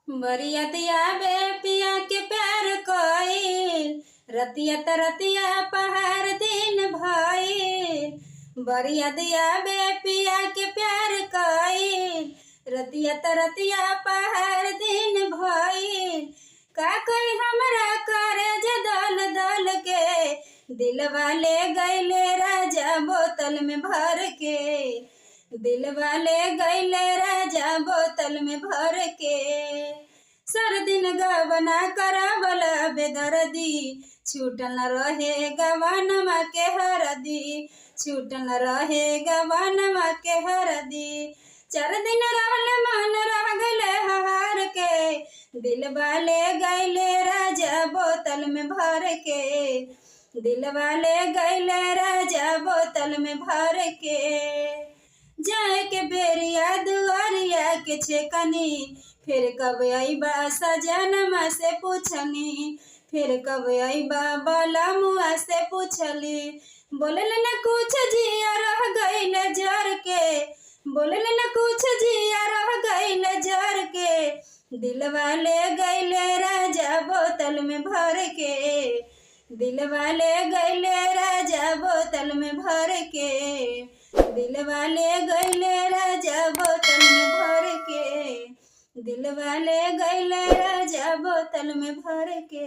बरियतिया बे पिया के प्यार कोई रतिया तरतिया पहाड़ दिन भइल। बरियतिया बे पिया के प्यार कोई रतिया तरतिया पहाड़ दिन भइल। का कोई हमरा करे जे दल दल के दिल वाले गैले राजा बोतल में भर के। दिल वाले गैले राजा बोतल में भर के। सरदिन गवना करावला बेदर्दी छूटल न रहे गवानमा के हरदी। छूटल न रहे गवानमा के हरदी। 4 दिन रहल मन रह गले हार के। दिल वाले गैले राजा बोतल में भर के। दिल वाले गैले राजा बोतल में भर के। जाए के बेरिया दुआरिया के छेकनी फिर कब अइबा सजनमा से पूछनी। फिर कब अइबा बाला मुआ से पूछली। बोलल न कुछ जिया रह गइल जर के। बोलल न कुछ जिया रह गइल जर के। दिल वाले गइले राजा बोतल में भर के। दिल वाले गइले राजा बोतल में भर के। दिल वाले गइले राजा बोतल में भर के। दिल वाले गइले राजा बोतल में भर के।